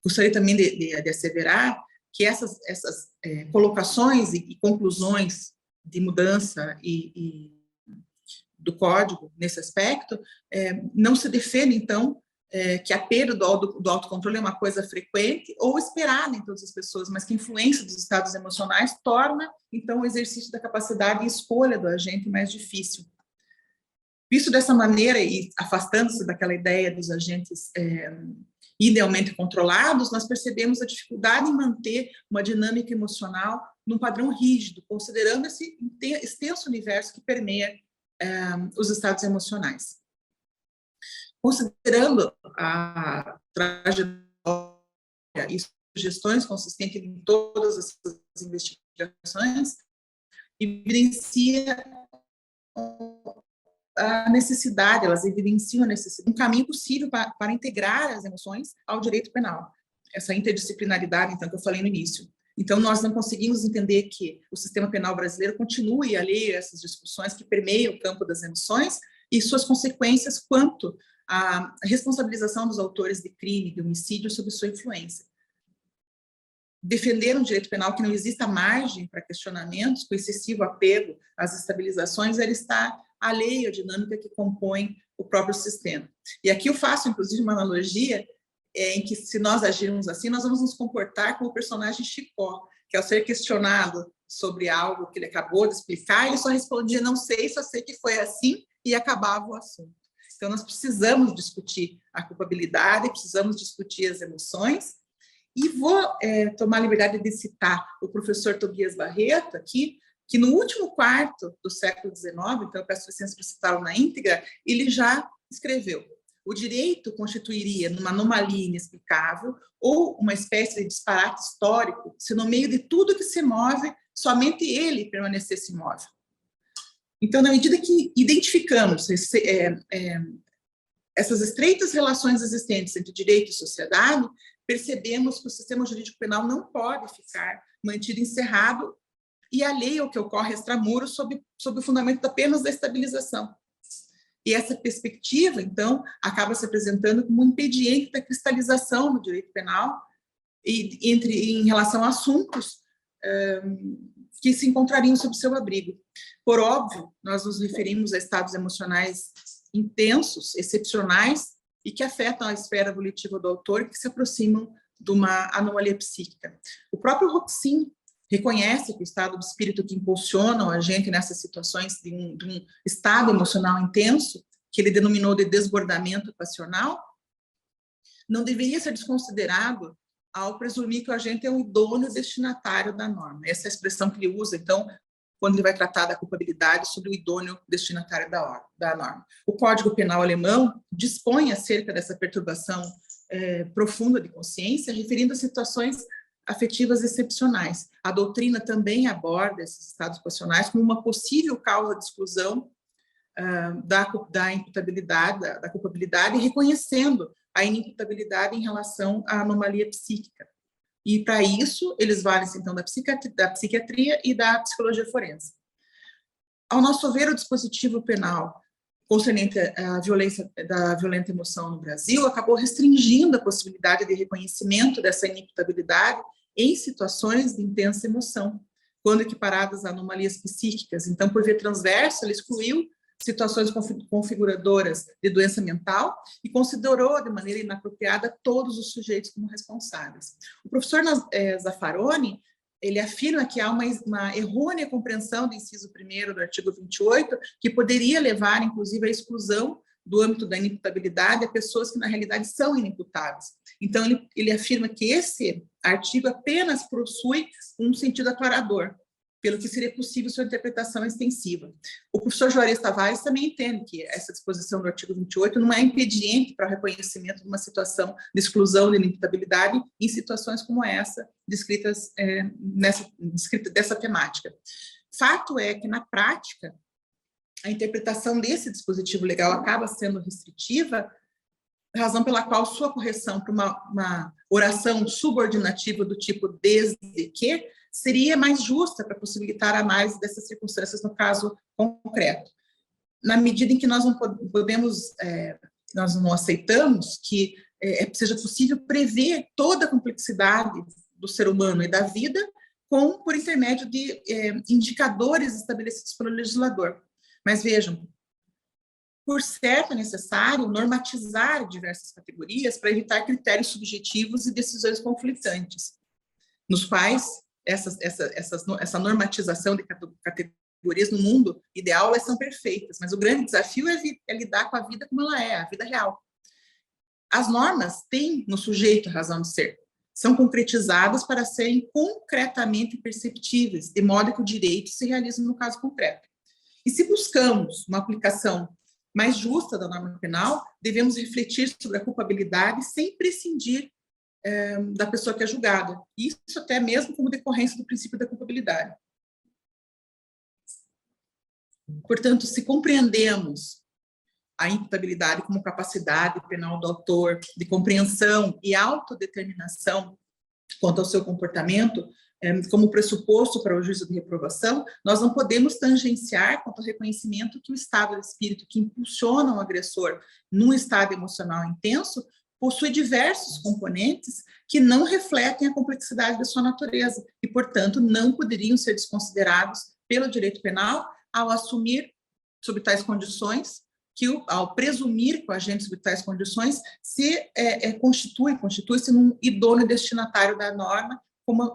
gostaria também de asseverar que essas colocações e conclusões de mudança do código nesse aspecto não se defende, então, que a perda do autocontrole é uma coisa frequente ou esperada em todas as pessoas, mas que a influência dos estados emocionais torna, então, o exercício da capacidade e escolha do agente mais difícil. Visto dessa maneira e afastando-se daquela ideia dos agentes idealmente controlados, nós percebemos a dificuldade em manter uma dinâmica emocional num padrão rígido, considerando esse extenso universo que permeia os estados emocionais. Considerando a trajetória e sugestões consistentes em todas essas investigações, evidencia a necessidade, elas evidenciam a necessidade, um caminho possível para integrar as emoções ao direito penal. Essa interdisciplinaridade, então, que eu falei no início. Então, nós não conseguimos entender que o sistema penal brasileiro continue alheio a essas discussões que permeiam o campo das emoções e suas consequências quanto à responsabilização dos autores de crime, de homicídio, sob sua influência. Defender um direito penal que não exista margem para questionamentos, com excessivo apego às estabilizações, ele está alheio à dinâmica que compõe o próprio sistema. E aqui eu faço, inclusive, uma analogia em que, se nós agirmos assim, nós vamos nos comportar como o personagem Chicó, que, ao ser questionado sobre algo que ele acabou de explicar, ele só respondia, não sei, só sei que foi assim, e acabava o assunto. Então, nós precisamos discutir a culpabilidade, precisamos discutir as emoções, e vou tomar a liberdade de citar o professor Tobias Barreto aqui, que no último quarto do século XIX, então eu peço licença para citá-lo na íntegra, ele já escreveu: o direito constituiria numa anomalia inexplicável ou uma espécie de disparate histórico se no meio de tudo que se move, somente ele permanecesse imóvel. Então, na medida que identificamos essas estreitas relações existentes entre direito e sociedade, percebemos que o sistema jurídico penal não pode ficar mantido encerrado e alheio ao que ocorre extramuros sob o fundamento apenas da estabilização. E essa perspectiva, então, acaba se apresentando como um impediente da cristalização do direito penal em relação a assuntos que se encontrariam sob seu abrigo. Por óbvio, nós nos referimos a estados emocionais intensos, excepcionais, e que afetam a esfera volitiva do autor, que se aproximam de uma anomalia psíquica. O próprio Roxin reconhece que o estado de espírito que impulsiona o agente nessas situações de um estado emocional intenso, que ele denominou de desbordamento passional, não deveria ser desconsiderado ao presumir que o agente é um idôneo destinatário da norma. Essa é a expressão que ele usa, então, quando ele vai tratar da culpabilidade sobre o idôneo destinatário da norma. O Código Penal alemão dispõe acerca dessa perturbação profunda de consciência, referindo a situações afetivas excepcionais. A doutrina também aborda esses estados passionais como uma possível causa de exclusão da imputabilidade, da culpabilidade, reconhecendo a inimputabilidade em relação à anomalia psíquica. E, para isso, eles valem-se, então, da psiquiatria e da psicologia forense. Ao nosso ver, o dispositivo penal concernente à violenta emoção no Brasil acabou restringindo a possibilidade de reconhecimento dessa inimputabilidade em situações de intensa emoção, quando equiparadas a anomalias psíquicas. Então, por via transversa, ele excluiu situações configuradoras de doença mental e considerou de maneira inapropriada todos os sujeitos como responsáveis. O professor Zaffaroni ele afirma que há uma errônea compreensão do inciso 1º do artigo 28, que poderia levar, inclusive, à exclusão do âmbito da inimputabilidade a pessoas que, na realidade, são inimputáveis. Então, ele afirma que esse artigo apenas possui um sentido aclarador, pelo que seria possível sua interpretação extensiva. O professor Juarez Tavares também entende que essa disposição do artigo 28 não é impediente para o reconhecimento de uma situação de exclusão de inimputabilidade em situações como essa, descritas dessa temática. Fato é que, na prática, a interpretação desse dispositivo legal acaba sendo restritiva, razão pela qual sua correção para uma oração subordinativa do tipo desde que seria mais justa para possibilitar a análise dessas circunstâncias no caso concreto. Na medida em que nós não podemos, nós não aceitamos que seja possível prever toda a complexidade do ser humano e da vida por intermédio de indicadores estabelecidos pelo legislador. Mas vejam, por certo é necessário normatizar diversas categorias para evitar critérios subjetivos e decisões conflitantes, nos quais essa normatização de categorias no mundo ideal, elas são perfeitas, mas o grande desafio é lidar com a vida como ela é, a vida real. As normas têm no sujeito a razão de ser, são concretizadas para serem concretamente perceptíveis, de modo que o direito se realize no caso concreto. E se buscamos uma aplicação mais justa da norma penal, devemos refletir sobre a culpabilidade sem prescindir da pessoa que é julgada. Isso até mesmo como decorrência do princípio da culpabilidade. Portanto, se compreendemos a imputabilidade como capacidade penal do autor de compreensão e autodeterminação quanto ao seu comportamento, como pressuposto para o juízo de reprovação, nós não podemos tangenciar quanto ao reconhecimento que o estado de espírito que impulsiona o agressor num estado emocional intenso possui diversos componentes que não refletem a complexidade da sua natureza e, portanto, não poderiam ser desconsiderados pelo direito penal ao assumir, sob tais condições, ao presumir que o agente sob tais condições se constitui-se num idôneo destinatário da norma, como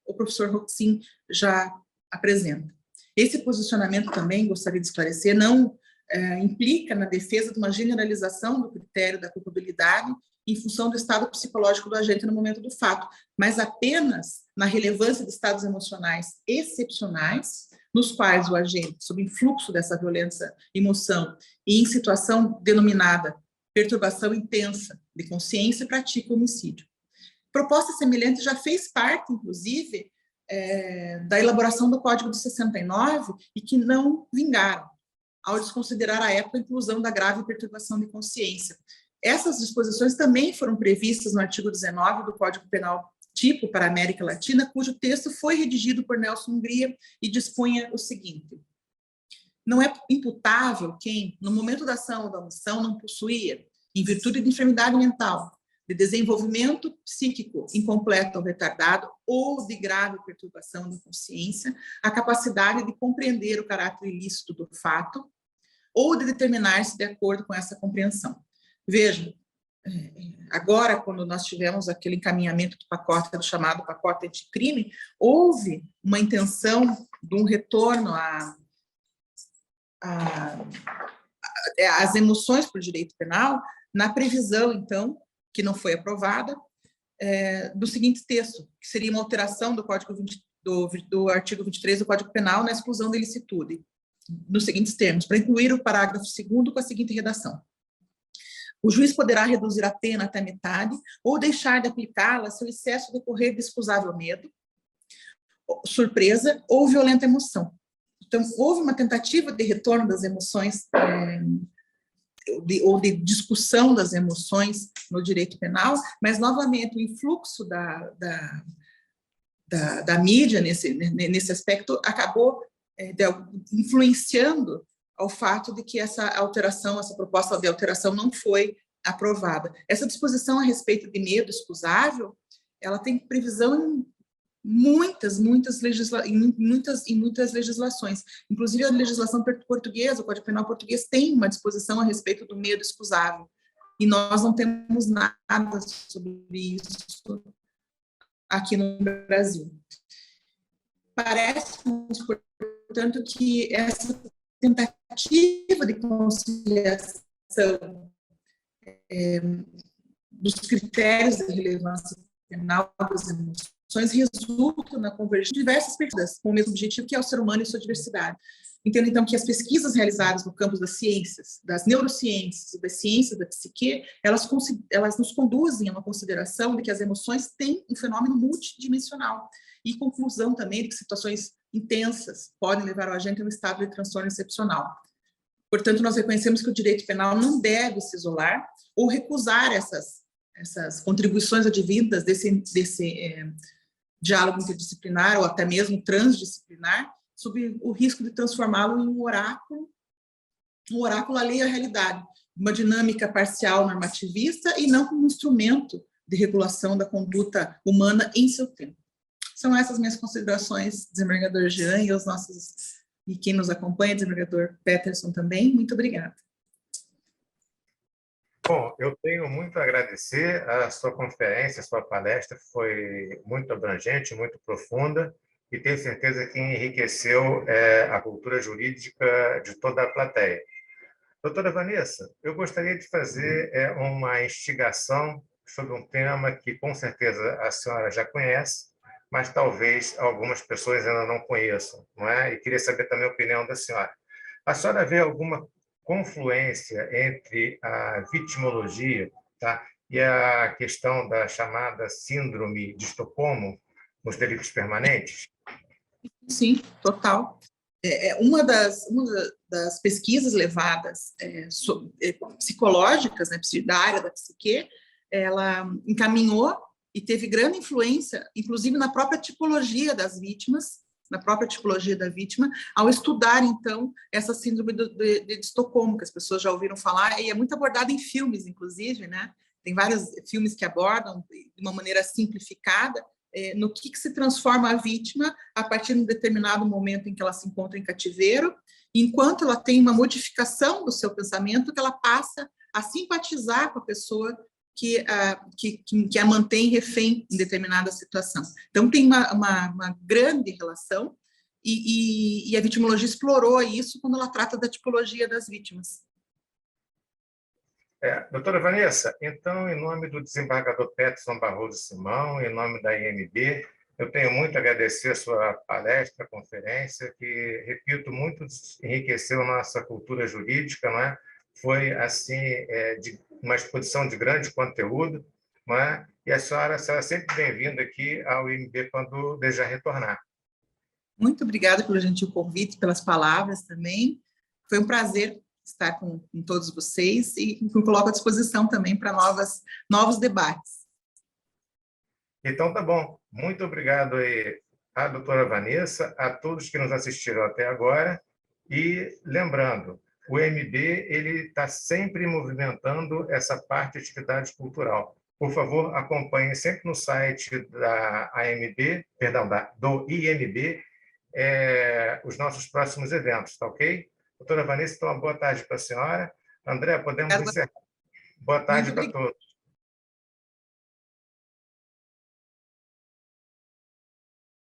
o professor Roxin já apresenta. Esse posicionamento também, gostaria de esclarecer, não implica na defesa de uma generalização do critério da culpabilidade em função do estado psicológico do agente no momento do fato, mas apenas na relevância de estados emocionais excepcionais, nos quais o agente, sob influxo dessa violenta emoção e em situação denominada perturbação intensa de consciência, pratica o homicídio. Proposta semelhante já fez parte, inclusive, da elaboração do Código de 69 e que não vingaram, ao desconsiderar à época a inclusão da grave perturbação de consciência. Essas disposições também foram previstas no artigo 19 do Código Penal Tipo para a América Latina, cujo texto foi redigido por Nelson Hungria e dispunha o seguinte: não é imputável quem, no momento da ação ou da omissão, não possuía, em virtude de enfermidade mental, de desenvolvimento psíquico incompleto ou retardado ou de grave perturbação da consciência, a capacidade de compreender o caráter ilícito do fato ou de determinar-se de acordo com essa compreensão. Vejam, agora, quando nós tivemos aquele encaminhamento do pacote, do chamado pacote anticrime, houve uma intenção de um retorno às emoções para o direito penal, na previsão, então, que não foi aprovada, do seguinte texto, que seria uma alteração do Código do artigo 23 do Código Penal na exclusão da ilicitude, nos seguintes termos, para incluir o parágrafo 2º com a seguinte redação: o juiz poderá reduzir a pena até metade ou deixar de aplicá-la se o excesso decorrer de excusável medo, surpresa ou violenta emoção. Então, houve uma tentativa de retorno das emoções, ou de discussão das emoções no direito penal, mas, novamente, o influxo da mídia nesse aspecto acabou influenciando ao fato de que essa proposta de alteração não foi aprovada. Essa disposição a respeito de medo excusável, ela tem previsão em muitas legislações. Inclusive, a legislação portuguesa, o Código Penal português, tem uma disposição a respeito do medo excusável. E nós não temos nada sobre isso aqui no Brasil. parece-nos, portanto, que essa tentativa de conciliação dos critérios de relevância penal das emoções resulta na convergência de diversas pesquisas com o mesmo objetivo, que é o ser humano e sua diversidade. Entendo, então, que as pesquisas realizadas no campo das ciências, das neurociências e das ciências da psique, elas nos conduzem a uma consideração de que as emoções têm um fenômeno multidimensional e conclusão também de que situações intensas podem levar o agente a um estado de transtorno excepcional. Portanto, nós reconhecemos que o direito penal não deve se isolar ou recusar essas contribuições advindas desse diálogo interdisciplinar ou até mesmo transdisciplinar, sob o risco de transformá-lo em um oráculo alheio à realidade, uma dinâmica parcial normativista e não como um instrumento de regulação da conduta humana em seu tempo. São essas minhas considerações, desembargador Jean, e quem nos acompanha, desembargador Peterson também. Muito obrigada. Bom, eu tenho muito a agradecer a sua conferência, a sua palestra, foi muito abrangente, muito profunda, e tenho certeza que enriqueceu a cultura jurídica de toda a plateia. Doutora Vanessa, eu gostaria de fazer uma instigação sobre um tema que, com certeza, a senhora já conhece, mas talvez algumas pessoas ainda não conheçam, não é? E queria saber também a opinião da senhora. A senhora vê alguma confluência entre a vitimologia, tá, e a questão da chamada síndrome de Estocolmo nos delitos permanentes? Sim, total. Uma das pesquisas levadas psicológicas, né, da área da psique, ela encaminhou e teve grande influência, inclusive na própria tipologia das vítimas, ao estudar, então, essa síndrome de Estocolmo, que as pessoas já ouviram falar, e é muito abordada em filmes, inclusive, né? Tem vários filmes que abordam de uma maneira simplificada no que se transforma a vítima a partir de um determinado momento em que ela se encontra em cativeiro, enquanto ela tem uma modificação do seu pensamento, que ela passa a simpatizar com a pessoa que a mantém refém em determinada situação. Então, tem uma grande relação, e a vitimologia explorou isso quando ela trata da tipologia das vítimas. Doutora Vanessa, então, em nome do desembargador Peterson Barroso Simão, em nome da IMB, eu tenho muito a agradecer a sua palestra, conferência, que, repito, muito enriqueceu nossa cultura jurídica, não é? Foi, assim, uma exposição de grande conteúdo, não é? E a senhora será sempre bem-vinda aqui ao IMB quando desejar retornar. Muito obrigada pelo gentil convite, pelas palavras também. Foi um prazer estar com todos vocês e me coloco à disposição também para novos debates. Então, tá bom. Muito obrigado aí à doutora Vanessa, a todos que nos assistiram até agora. E lembrando, o MB ele está sempre movimentando essa parte de atividade cultural. Por favor, acompanhe sempre no site da AMB, perdão, do IMB, os nossos próximos eventos, tá ok? Doutora Vanessa, então, uma boa tarde para a senhora. André, podemos encerrar. Boa tarde para todos.